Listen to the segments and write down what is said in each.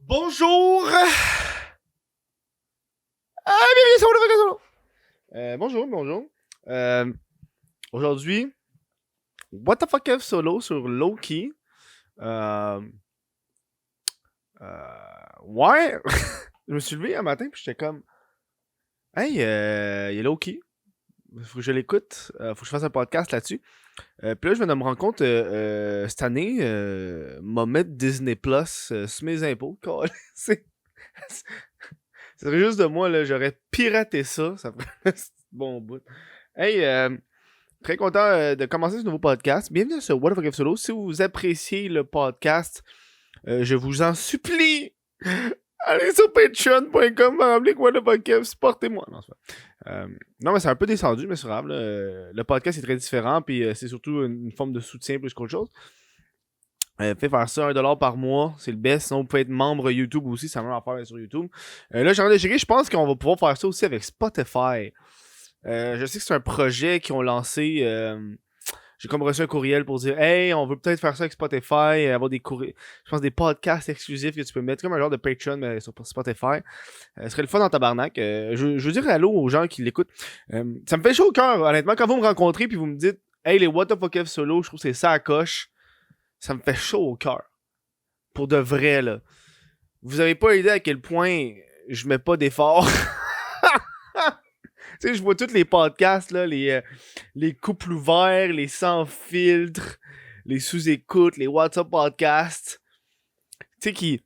Bonjour! Bienvenue sur le podcast solo! Bonjour. Aujourd'hui, What the fuck F solo sur Loki. Ouais! Je me suis levé un matin puis j'étais comme hey, il y a Loki. Faut que je l'écoute. Faut que je fasse un podcast là-dessus. Puis là, je viens de me rendre compte cette année, m'a mettre Disney Plus sur mes impôts. C'est serait juste de moi, là, j'aurais piraté ça. Ça ferait un bon bout. Hey, très content de commencer ce nouveau podcast. Bienvenue sur What the Fuck If Solo. Si vous appréciez le podcast, je vous en supplie, allez sur patreon.com, remplique What the Fuck If, supportez-moi. Non, c'est pas. Non, mais c'est un peu descendu, mais c'est grave. Le podcast est très différent, puis c'est surtout une forme de soutien plus qu'autre chose. Faites faire ça, $1 par mois, c'est le best. Sinon, vous pouvez être membre YouTube aussi, ça m'a affaire sur YouTube. Là, j'ai regardé checker, je pense qu'on va pouvoir faire ça aussi avec Spotify. Je sais que c'est un projet qu'ils ont lancé. J'ai comme reçu un courriel pour dire hey, on veut peut-être faire ça avec Spotify, avoir des je pense des podcasts exclusifs que tu peux mettre, comme un genre de Patreon mais sur Spotify. Ce serait le fun en tabarnak. Je veux dire allô aux gens qui l'écoutent. Ça me fait chaud au cœur, honnêtement, quand vous me rencontrez puis vous me dites hey, les What the Fuck F solo, je trouve que c'est ça à coche. Ça me fait chaud au cœur. Pour de vrai, là. Vous avez pas idée à quel point je mets pas d'effort. Tu sais, je vois tous les podcasts, là, les couples ouverts, les sans filtre, les sous-écoutes, les WhatsApp podcasts. Tu sais,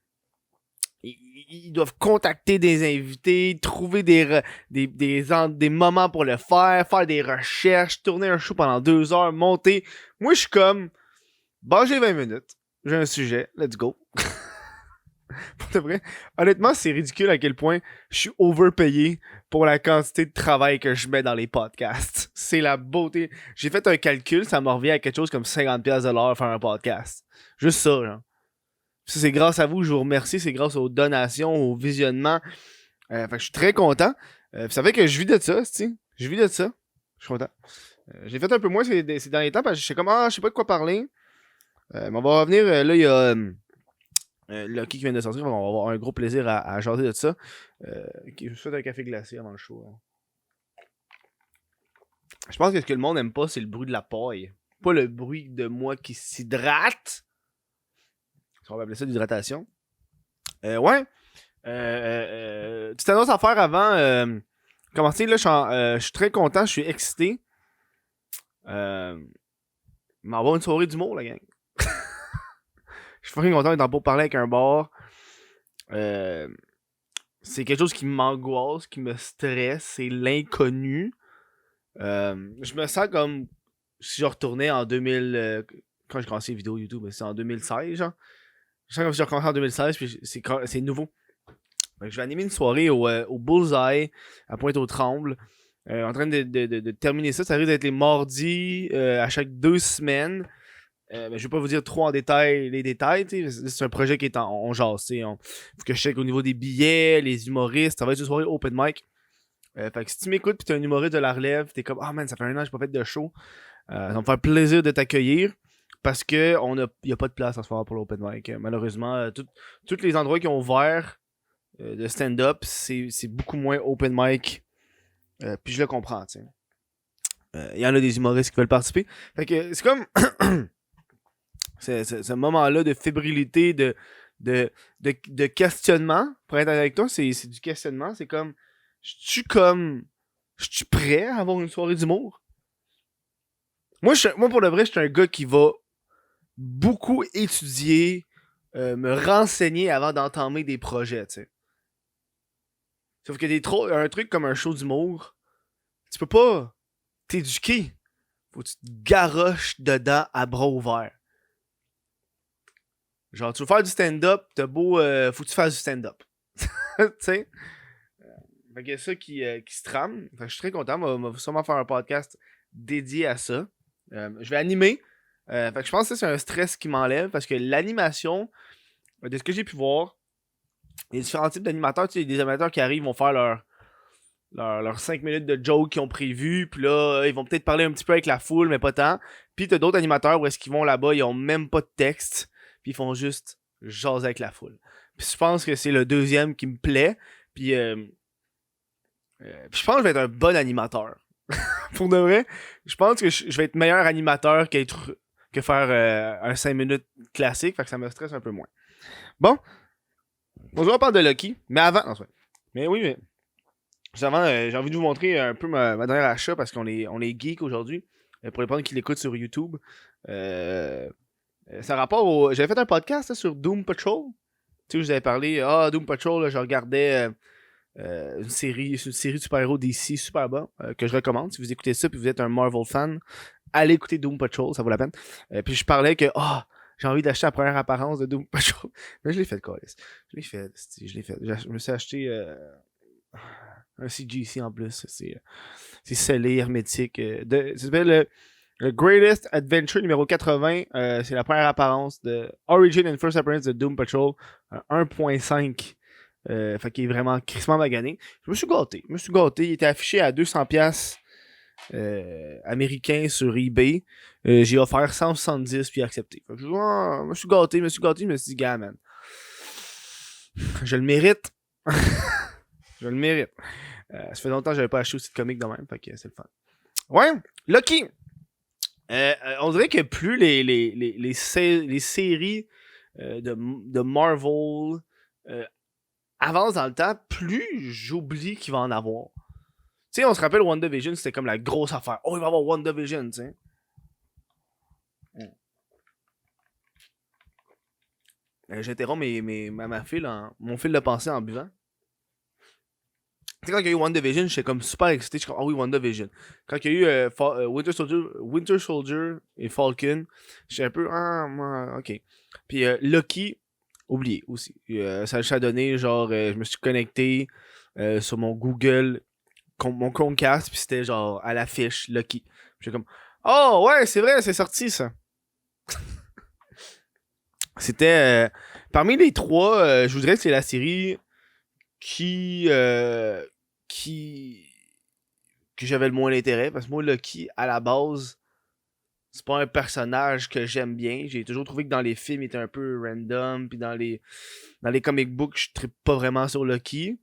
ils doivent contacter des invités, trouver des moments pour le faire des recherches, tourner un show pendant 2 heures, monter. Moi, je suis comme, bon, j'ai 20 minutes, j'ai un sujet, let's go. Pour de vrai, honnêtement, c'est ridicule à quel point je suis overpayé pour la quantité de travail que je mets dans les podcasts. C'est la beauté. J'ai fait un calcul, ça me revient à quelque chose comme 50$ de l'heure faire un podcast. Juste ça, genre. Ça, c'est grâce à vous, je vous remercie. C'est grâce aux donations, au visionnement. Fait que je suis très content. Ça fait que je vis de ça, c'ti. Je vis de ça. Je suis content. J'ai fait un peu moins ces derniers temps parce que je sais comme, je sais pas de quoi parler. Mais on va revenir. Là, il y a Lucky qui vient de sortir, on va avoir un gros plaisir à jaser de ça. Je vous souhaite un café glacé avant le show. Hein. Je pense que ce que le monde aime pas, c'est le bruit de la paille. Pas le bruit de moi qui s'hydrate. On va appeler ça l'hydratation. Ouais. Petite annonce à faire avant. Commencer, là, je suis très content, je suis excité. M'avoir une soirée d'humour, la gang. Je suis fucking content d'être en pour parler avec un bar. C'est quelque chose qui m'angoisse, qui me stresse. C'est l'inconnu. Je me sens comme si je retournais en 2000. Quand j'ai commencé les vidéos YouTube, c'est en 2016, genre. Je sens comme si je recommençais en 2016, puis c'est nouveau. Donc, je vais animer une soirée au Bullseye, à Pointe-aux-Trembles. En train de terminer ça. Ça risque d'être les mardis à chaque 2 semaines. Mais je vais pas vous dire trop en détail les détails. C'est un projet qui est on jase. Faut que je check au niveau des billets, les humoristes. Ça va être une soirée open mic. Fait que si tu m'écoutes pis t'es un humoriste de la relève, t'es comme man, ça fait 1 an que j'ai pas fait de show. Ça va me faire plaisir de t'accueillir. Parce que y a pas de place à ce soir pour l'open mic. Malheureusement, tous les endroits qui ont ouvert de stand-up, c'est beaucoup moins open mic. Puis je le comprends, tu sais. Il y en a des humoristes qui veulent participer. Fait que c'est comme ce moment-là de fébrilité, de questionnement. Pour être avec toi, c'est du questionnement. C'est comme, je suis prêt à avoir une soirée d'humour? Moi, pour le vrai, je suis un gars qui va beaucoup étudier, me renseigner avant d'entamer des projets, tu sais. Sauf que un truc comme un show d'humour, tu peux pas t'éduquer. Faut que tu te garoches dedans à bras ouverts. Genre, tu veux faire du stand-up, t'as beau. Faut que tu fasses du stand-up. Tu sais? Fait qu'il y a ça qui se trame. Fait que je suis très content. On va sûrement faire un podcast dédié à ça. Je vais animer. Fait que je pense que c'est un stress qui m'enlève parce que l'animation, de ce que j'ai pu voir, il y a différents types d'animateurs. Tu sais, des animateurs qui arrivent, vont faire leurs 5 minutes de joke qu'ils ont prévu. Puis là, ils vont peut-être parler un petit peu avec la foule, mais pas tant. Puis t'as d'autres animateurs où est-ce qu'ils vont là-bas, ils ont même pas de texte. Puis ils font juste jaser avec la foule. Puis je pense que c'est le deuxième qui me plaît. Puis je pense que je vais être un bon animateur. Pour de vrai, je pense que je vais être meilleur animateur que faire un 5 minutes classique. Fait que ça me stresse un peu moins. Bon, on parle de Lucky. Mais avant... Non, mais oui, mais... Juste avant, j'ai envie de vous montrer un peu ma dernière achat parce on est geek aujourd'hui. Pour les personnes qui l'écoutent sur YouTube. Ça rapport au... J'avais fait un podcast là, sur Doom Patrol. Tu sais, je vous avais parlé, Doom Patrol, là, je regardais une série de super-héros DC super bon que je recommande. Si vous écoutez ça et vous êtes un Marvel fan, allez écouter Doom Patrol, ça vaut la peine. Puis je parlais que, j'ai envie d'acheter la première apparence de Doom Patrol. Mais je l'ai fait, Colis. Je l'ai fait. Je me suis acheté un CGC en plus. C'est scellé, hermétique. Ça s'appelle le Greatest Adventure numéro 80. C'est la première apparence de Origin and First Appearance de Doom Patrol 1.5. Fait qu'il est vraiment crissement magané. Je me suis gâté. Il était affiché à 200$ américains sur eBay. J'ai offert 170$ puis accepté. Fait que je me suis gâté. Je me suis dit, gars, man. Je le mérite. Je le mérite. Ça fait longtemps que j'avais pas acheté aussi de comics de même. Fait que c'est le fun. Ouais, Lucky. On dirait que plus les séries de Marvel avancent dans le temps, plus j'oublie qu'il va en avoir. Tu sais, on se rappelle WandaVision, c'était comme la grosse affaire. Oh, il va y avoir WandaVision, tu sais. J'interromps ma file mon fil de pensée en buvant. Tu sais, quand il y a eu WandaVision, j'étais comme super excité. Je suis comme, oui, WandaVision. Quand il y a eu Winter Soldier et Falcon, j'étais un peu, ok. Puis Lucky, oublié aussi. Ça a donné, genre, je me suis connecté sur mon Google, mon Chromecast, puis c'était genre à l'affiche, Lucky. J'étais comme, oh ouais, c'est vrai, c'est sorti ça. C'était, parmi les trois, je voudrais que c'est la série que j'avais le moins d'intérêt, parce que moi, Lucky, à la base, c'est pas un personnage que j'aime bien. J'ai toujours trouvé que dans les films, il était un peu random, puis dans les comic books, je trippe pas vraiment sur Lucky.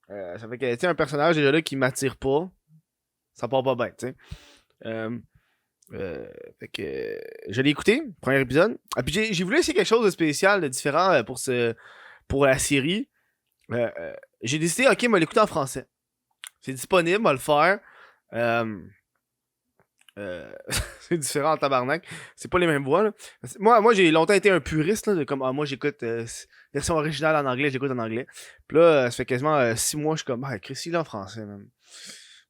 Ça fait que, tu sais, un personnage déjà là qui m'attire pas, ça part pas bien, tu sais. Fait que je l'ai écouté, premier épisode. Ah, puis j'ai voulu essayer quelque chose de spécial, de différent pour la série. J'ai décidé, ok, moi l'écouter en français. C'est disponible, on va le faire. C'est différent en tabarnak. C'est pas les mêmes voix. Là. Moi j'ai longtemps été un puriste là, de comme moi j'écoute version originale en anglais, j'écoute en anglais. Puis là, ça fait quasiment 6 mois, je suis comme Chris, il est en français, même.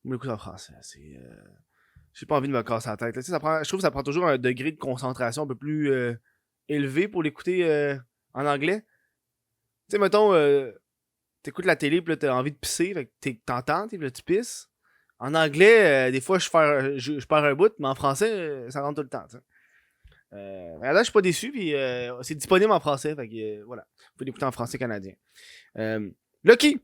Moi l'écoute en français, c'est j'ai pas envie de me casser la tête. Là. Je trouve que ça prend toujours un degré de concentration un peu plus élevé pour l'écouter en anglais. Tu sais, mettons, t'écoutes la télé, pis là, t'as envie de pisser, fait que t'entends, pis là, tu pisses. En anglais, des fois, je perds un bout, mais en français, ça rentre tout le temps, t'sais. Là, je suis pas déçu, puis c'est disponible en français, fait que voilà. Vous pouvez l'écouter en français canadien. Lucky!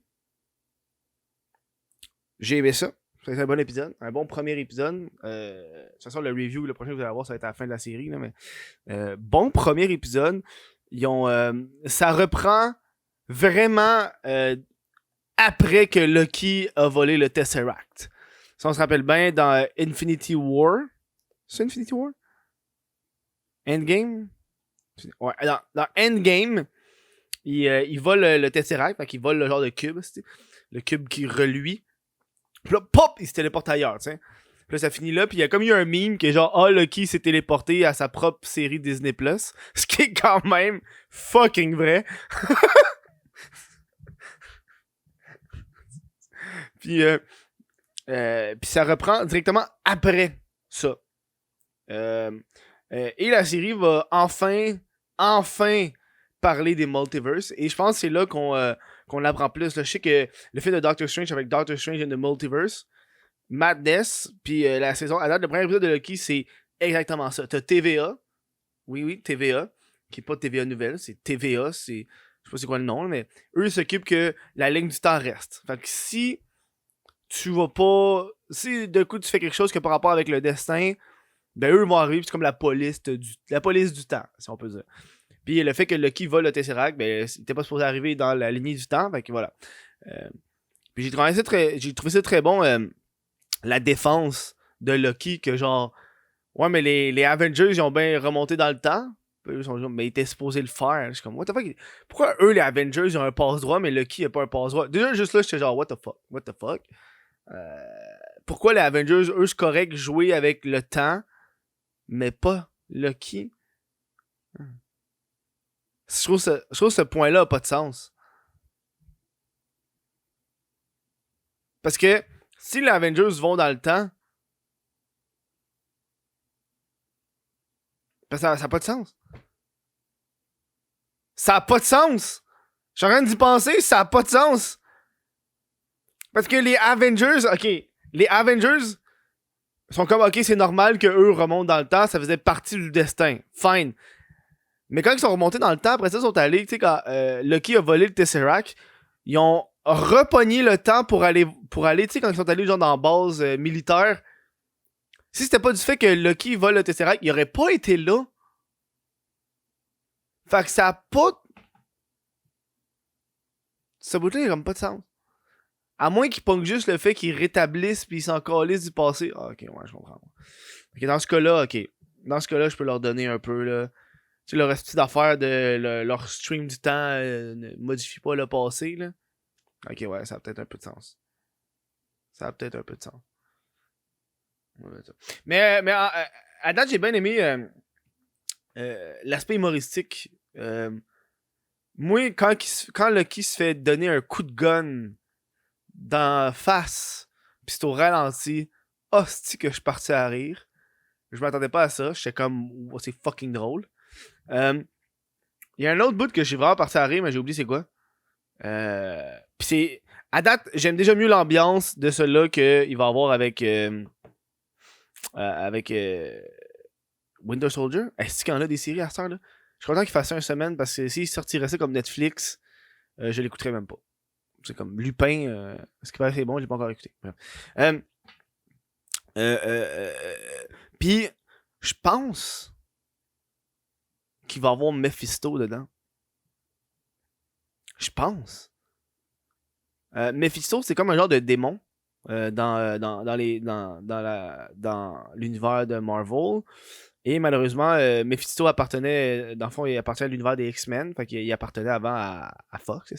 J'ai aimé ça. C'est un bon épisode, un bon premier épisode. De toute façon, le review, le prochain que vous allez avoir, ça va être à la fin de la série, là, mais bon premier épisode. Ça reprend vraiment après que Lucky a volé le Tesseract. Si on se rappelle bien, dans Infinity War. C'est Infinity War? Endgame? Ouais, dans Endgame, il vole le Tesseract, fait qu'il vole le genre de cube, le cube qui reluit. Puis là, pop, il se téléporte ailleurs, tu sais. Puis là, ça finit là, puis il y a comme eu un meme qui est genre, Lucky s'est téléporté à sa propre série Disney+. Ce qui est quand même fucking vrai. Puis ça reprend directement après ça. Et la série va enfin parler des multiverses. Et je pense que c'est là qu'on l'apprend plus. Là. Je sais que le film de Doctor Strange avec Doctor Strange in the Multiverse, Madness, puis la saison, à date, le premier épisode de Lucky, c'est exactement ça. T'as TVA. Oui, TVA. Qui est pas TVA Nouvelle, c'est TVA. Je sais pas c'est quoi le nom, mais eux s'occupent que la ligne du temps reste. Fait que si tu vas pas. Si d'un coup tu fais quelque chose qui a pas rapport avec le destin, ben eux vont arriver, c'est comme la police du temps, si on peut dire. Puis le fait que Loki vole le Tesseract, ben, il était pas supposé arriver dans la lignée du temps, fait que voilà. Puis j'ai trouvé ça très bon, la défense de Loki, que genre, ouais, mais les Avengers, ils ont bien remonté dans le temps. Puis eux, ils sont genre, mais ils étaient supposés le faire. Je suis comme, what the fuck? Pourquoi eux, les Avengers, ils ont un passe-droit, mais Loki a pas un passe-droit? Déjà, juste là, j'étais genre, what the fuck? What the fuck? Pourquoi les Avengers, eux, c'est correct jouer avec le temps, mais pas Loki? Je trouve ce point-là a pas de sens. Parce que si les Avengers vont dans le temps, ben ça n'a pas de sens. Ça n'a pas de sens! Je suis en train d'y penser, ça n'a pas de sens! Parce que les Avengers, ok, les Avengers sont comme, ok, c'est normal qu'eux remontent dans le temps, ça faisait partie du destin. Fine. Mais quand ils sont remontés dans le temps, après ça, ils sont allés, tu sais, quand Loki a volé le Tesseract, ils ont repogné le temps pour aller tu sais, quand ils sont allés genre dans la base militaire. Si c'était pas du fait que Loki vole le Tesseract, il aurait pas été là. Fait que ça a pas. Ce bout-là, il a comme pas de sens. À moins qu'ils pognent juste le fait qu'ils rétablissent puis ils s'en calissent du passé. Ah, ok, ouais, je comprends. Ok, dans ce cas-là, ok. Dans ce cas-là, je peux leur donner un peu, là. Tu sais, leur petite affaire de leur stream du temps ne modifie pas le passé, là. Ok, ouais, ça a peut-être un peu de sens. Ça a peut-être un peu de sens. Mais à date, j'ai bien aimé l'aspect humoristique. Moi, quand Lucky se fait donner un coup de gun dans la face, pis c'est au ralenti, hostie que je partais à rire. Je m'attendais pas à ça. J'étais comme, oh, c'est fucking drôle. Il y a un autre bout que j'ai vraiment parti à rire, mais j'ai oublié c'est quoi. Pis c'est. À date, j'aime déjà mieux l'ambiance de celui-là qu'il va avoir avec. Avec Winter Soldier. Est-ce qu'il y en a des séries à cette heure-là? Je suis content qu'il fasse ça une semaine parce que s'il sortirait ça comme Netflix, je l'écouterais même pas. C'est comme Lupin. Est-ce qu'il paraît que c'est bon? J'ai pas encore écouté. Euh, Puis, je pense qu'il va y avoir Mephisto dedans. Je pense. Mephisto, c'est comme un genre de démon dans l'univers de Marvel. Et malheureusement, Mephisto appartenait, dans le fond, il appartient à l'univers des X-Men. Fait qu'il appartenait avant à Fox.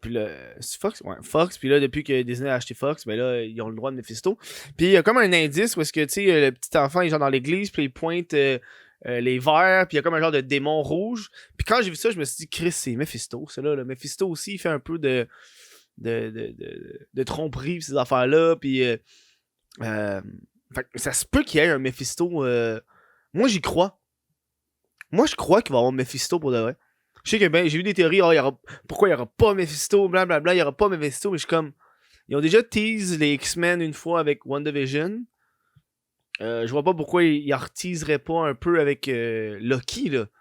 Puis là, c'est Fox? Ouais, Fox. Puis là, depuis que Disney a acheté Fox, ben là, ils ont le droit de Mephisto. Puis il y a comme un indice où est-ce que, tu sais, le petit enfant, il est genre dans l'église, puis il pointe les verres, puis il y a comme un genre de démon rouge. Puis quand j'ai vu ça, je me suis dit, Chris, c'est Mephisto. C'est là, le Mephisto aussi, il fait un peu de tromperie, pis ces affaires-là. Puis ça se peut qu'il y ait un Mephisto. Moi, j'y crois. Moi, je crois qu'il va y avoir Mephisto pour de vrai. Je sais que ben, j'ai vu des théories, pourquoi il n'y aura pas Mephisto, blablabla, il n'y aura pas Mephisto, mais je suis comme. Ils ont déjà teasé les X-Men une fois avec WandaVision. Je vois pas pourquoi ils en reteaseraient pas un peu avec Loki, là. Tu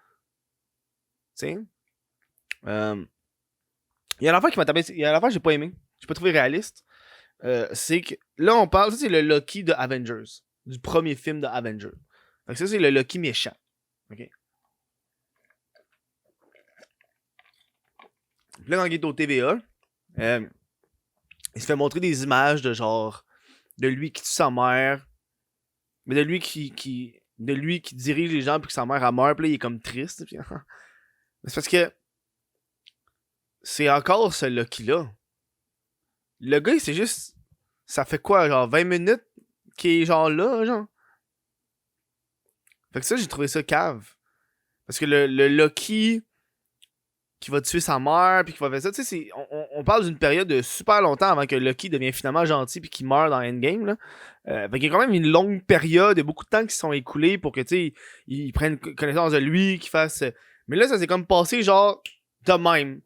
sais? Il y a l'affaire qui m'a tapé. Il y a l'affaire que j'ai pas aimé. J'ai pas trouvé réaliste. C'est que là, on parle. Ça, c'est le Loki de Avengers. Du premier film de Avengers. Donc, ça, c'est le Loki méchant. Ok? Puis là, quand il est au TVA, il se fait montrer des images de genre. De lui qui tue sa mère. Mais de lui de lui qui dirige les gens puis que sa mère a meurt. Puis là, il est comme triste. Puis, c'est parce que. C'est encore ce Loki-là. Le gars, c'est juste. Ça fait quoi, genre 20 minutes qu'il est genre là, genre? Fait que ça, j'ai trouvé ça cave. Parce que le Loki qui va tuer sa mère, puis qui va faire ça, tu sais, on parle d'une période de super longtemps avant que Loki devienne finalement gentil, puis qu'il meurt dans Endgame, là. Fait qu'il y a quand même une longue période, il y a beaucoup de temps qui se sont écoulés pour que, tu sais, ils prennent connaissance de lui, qu'il fasse. Mais là, ça s'est comme passé, genre, de même.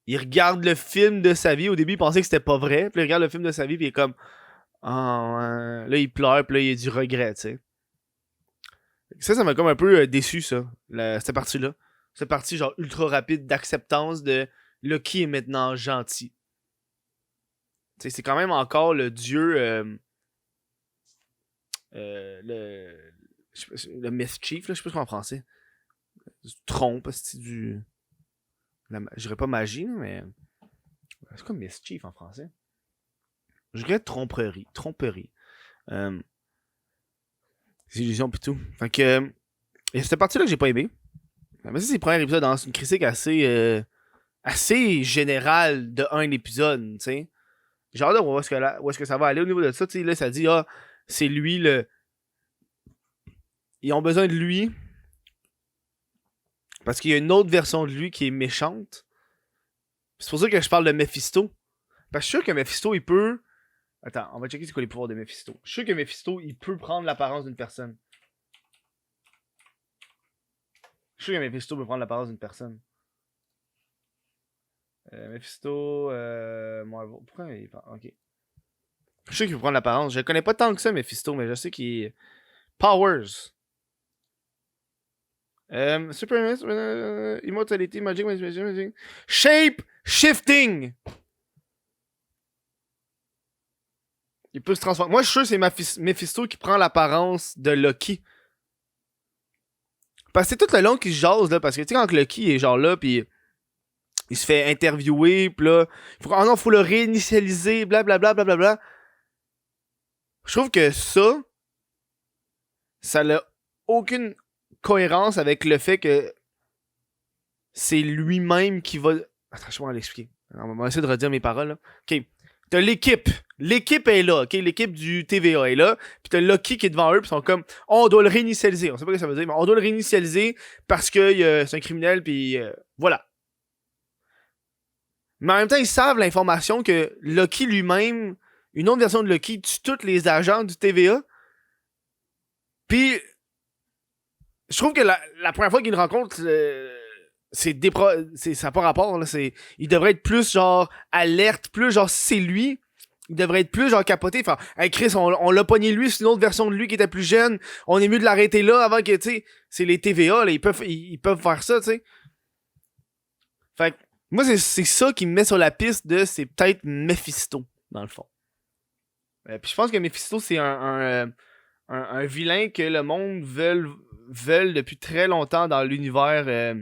Il regarde le film de sa vie. Au début, il pensait que c'était pas vrai. Puis il regarde le film de sa vie, puis il est comme. Ah, là, il pleure, puis là, il y a du regret, tu sais. Ça m'a comme un peu déçu, ça, cette partie-là. Cette partie, genre, ultra rapide d'acceptance de Loki est maintenant gentil. Tu sais, c'est quand même encore le dieu. Le mischief, là, je sais pas ce qu'on en français. Du trompe, c'est du. Je dirais pas magie, mais. C'est quoi mischief en français? Je dirais tromperie. Tromperie. C'est illusion pis tout. Fait que. Et cette partie-là que j'ai pas aimé. Mais ça, c'est le premier épisode dans une critique assez générale de un épisode, tu sais. J'ai hâte de voir où est-ce que ça va aller au niveau de ça. Tu sais, là, ça dit, c'est lui le. Ils ont besoin de lui. Parce qu'il y a une autre version de lui qui est méchante. C'est pour ça que je parle de Mephisto. Parce que je suis sûr que Mephisto, il peut. Attends, on va checker c'est quoi les pouvoirs de Mephisto. Je suis sûr que Mephisto, il peut prendre l'apparence d'une personne. Je suis sûr que Mephisto peut prendre l'apparence d'une personne. Mephisto, Marvel. Pourquoi il parle? Ok. Je suis sûr qu'il peut prendre l'apparence. Je connais pas tant que ça, Mephisto, mais je sais qu'il est. Powers. Super Immortality, Magic. Shape Shifting! Il peut se transformer. Moi, je suis sûr que c'est Mephisto qui prend l'apparence de Loki. Parce que c'est tout le long qu'il se jase, là. Parce que, tu sais, quand Loki est genre là, pis il se fait interviewer, pis là, faut le réinitialiser, blablabla, blablabla. Je trouve que ça n'a aucune cohérence avec le fait que c'est lui-même qui va. Attends, je vais l'expliquer. On va essayer de redire mes paroles, là. Ok. T'as l'équipe. L'équipe est là, ok? L'équipe du TVA est là. Puis t'as Loki qui est devant eux, puis ils sont comme, on doit le réinitialiser. On sait pas ce que ça veut dire, mais on doit le réinitialiser parce que c'est un criminel, puis voilà. Mais en même temps, ils savent l'information que Loki lui-même, une autre version de Loki, tue tous les agents du TVA. Puis, je trouve que la première fois qu'ils le rencontrent, ça n'a pas rapport, là. Il devrait être plus, genre, alerte, plus, genre, si c'est lui, il devrait être plus, genre, capoté. Enfin, hey Chris, on l'a pogné lui, c'est une autre version de lui qui était plus jeune. On est mieux de l'arrêter là avant que, tu sais, c'est les TVA, là, ils peuvent faire ça, tu sais. Fait que, moi, c'est ça qui me met sur la piste de, c'est peut-être Mephisto, dans le fond. Puis je pense que Mephisto, c'est un vilain que le monde veulent depuis très longtemps dans l'univers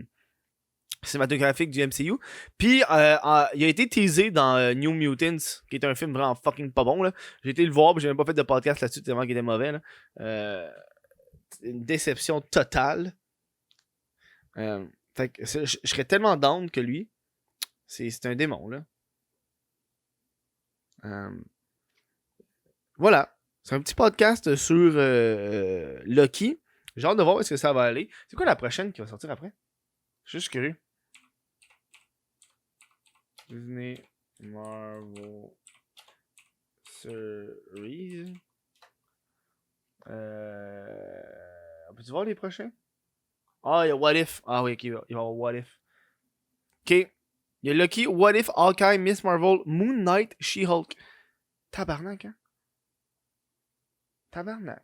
cinématographique du MCU. Puis il a été teasé dans New Mutants, qui est un film vraiment fucking pas bon, là. J'ai été le voir, mais j'ai même pas fait de podcast là-dessus tellement qu'il était mauvais, là. Une déception totale. Fait que je serais tellement down que lui. C'est un démon, là. Voilà. C'est un petit podcast sur Loki. J'ai hâte de voir où est-ce que ça va aller. C'est quoi la prochaine qui va sortir après? Je suis juste curieux. Disney Marvel Series. Peux-tu voir les prochains? Ah, il y a What If. Ah oui, ok, il va y avoir What If. Ok. Il y a Loki, What If, Hawkeye, Miss Marvel, Moon Knight, She-Hulk. Tabarnak, hein? Tabarnak.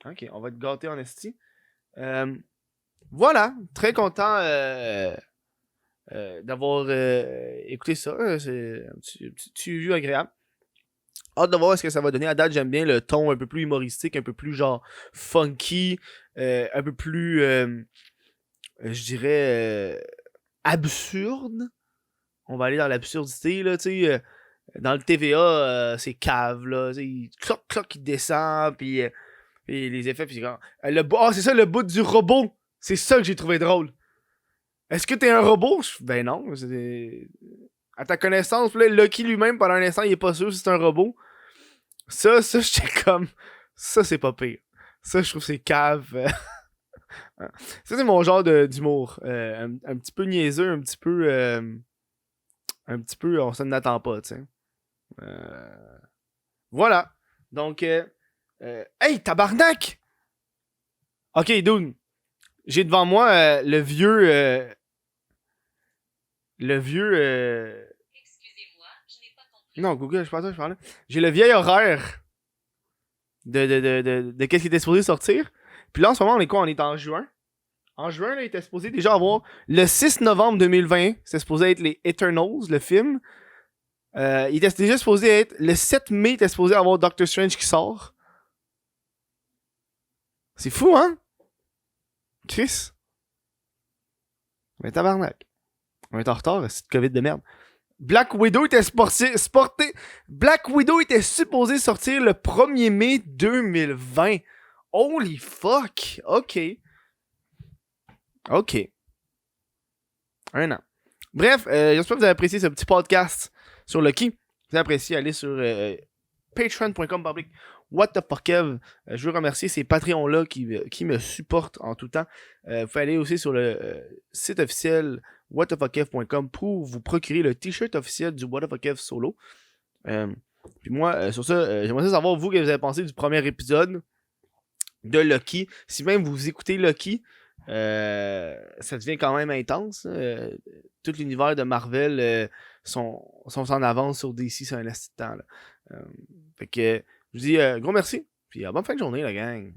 Ok, on va te gâter en esti. Voilà, très content d'avoir écouté ça. C'est un petit vue agréable. Hâte de voir ce que ça va donner. À date, j'aime bien le ton un peu plus humoristique, un peu plus genre funky, un peu plus, je dirais, absurde. On va aller dans l'absurdité, là, tu sais. Dans le TVA, c'est cave, là. Cloc, cloc, il descend, puis les effets, puis c'est quand. C'est ça, le bout du robot. C'est ça que j'ai trouvé drôle. Est-ce que t'es un robot? Ben non. À ta connaissance, là, Loki lui-même, pendant un instant, il est pas sûr si c'est un robot. Ça, j'étais comme. Ça, c'est pas pire. Ça, je trouve que c'est cave. Ça, c'est mon genre d'humour. Un petit peu niaiseux, un petit peu. On s'en attend pas, tu sais. Voilà. Donc, hey, tabarnak! Ok, dude. J'ai devant moi le vieux. Excusez-moi, je n'ai pas compris. Non, Google, je pense que je parlais. J'ai le vieil horaire de qu'est-ce qui était supposé sortir. Puis là, en ce moment, on est quoi? On est en juin. En juin, là, il était supposé déjà avoir le 6 novembre 2020. C'était supposé être les Eternals, le film. Il était déjà supposé être. Le 7 mai, il était supposé avoir Doctor Strange qui sort. C'est fou, hein? Chris. Mais tabarnak. On est en retard, c'est Covid de merde. Black Widow était Black Widow était supposé sortir le 1er mai 2020. Holy fuck. Ok. Un an. Bref, j'espère que vous avez apprécié ce petit podcast sur Lucky. Si vous avez apprécié, allez sur patreon.com/ What the fuck Kev. Je veux remercier ces Patreons-là qui me supportent en tout temps. Vous pouvez aller aussi sur le site officiel whatthefuckkev.com pour vous procurer le t-shirt officiel du What the fuck Kev solo. Puis moi, sur ça, j'aimerais savoir vous, que vous avez pensé du premier épisode de Lucky. Si même vous écoutez Lucky, ça devient quand même intense. Tout l'univers de Marvel sont en avance sur DC sur un instant. Fait que je vous dis gros merci. Puis bonne fin de journée, la gang.